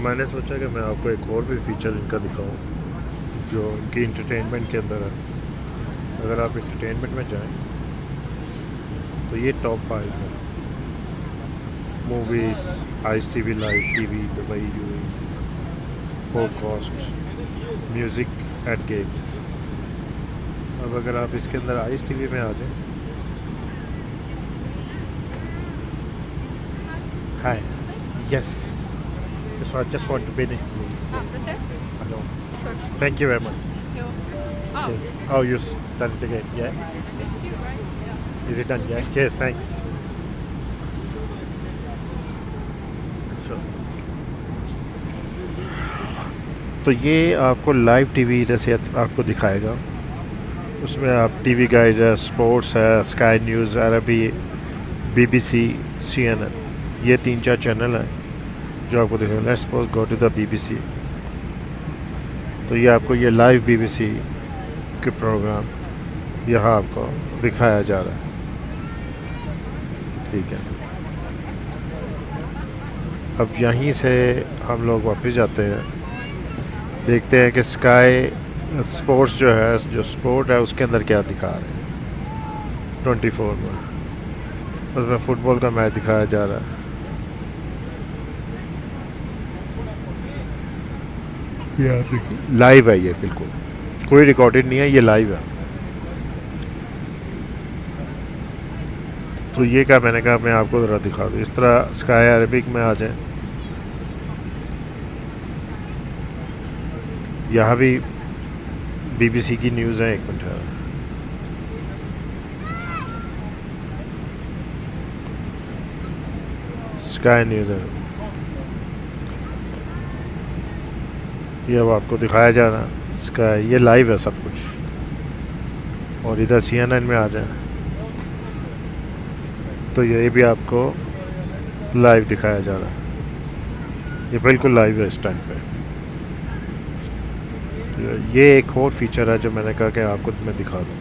मैंने सोचा कि मैं आपको एक और भी फीचर इनका दिखाऊं जो इनकी इंटरटेनमेंट के अंदर है। अगर आप इंटरटेनमेंट में जाएं तो ये टॉप 5 है। Movies, ice TV, live TV, Dubai UAE, podcast, music and games. अब अगर आप इसके अंदर आइस टीवी में आ जाएं, हाय, yes, just want to finish please. That's it? Hello. Perfect. Thank you very much. Yo. Oh, Cheers. Oh, you done it again, yeah? it's you, right? Yeah. Is it done? Yeah. Cheers, thanks. So, तो ये आपको live TV जैसे आपको दिखाएगा। उसमें आप TV guide है, sports है, स्काई न्यूज़, अरबी, बीबीसी, CNN, ये 3-4 चैनल हैं जो आपको दिखाएगा। Let's suppose go to the BBC, तो ये आपको ये लाइव बीबीसी के प्रोग्राम यहाँ आपको दिखाया जा रहा है। ठीक है, अब यहीं से हम लोग वापस जाते हैं, देखते हैं कि स्काई स्पोर्ट्स जो है, जो स्पोर्ट है उसके अंदर क्या दिखा रहे हैं। 24 में उसमें फ़ुटबॉल का मैच दिखाया जा रहा है। ये आप देखिए, लाइव है, ये बिल्कुल कोई रिकॉर्डेड नहीं है, ये लाइव है। तो ये क्या, मैंने कहा मैं आपको ज़रा दिखा दूँ। इस तरह स्काई अरबिक में आ जाए, यहाँ भी बीबीसी की न्यूज़ है। 1 मिनट है, स्काई न्यूज़ है, ये अब आपको दिखाया जा रहा है स्काई, ये लाइव है सब कुछ। और इधर CNN में आ जाए तो ये भी आपको लाइव दिखाया जा रहा है, ये बिल्कुल लाइव है इस टाइम पे। ये एक और फीचर है जो मैंने कहा कि आपको मैं दिखा दूँ।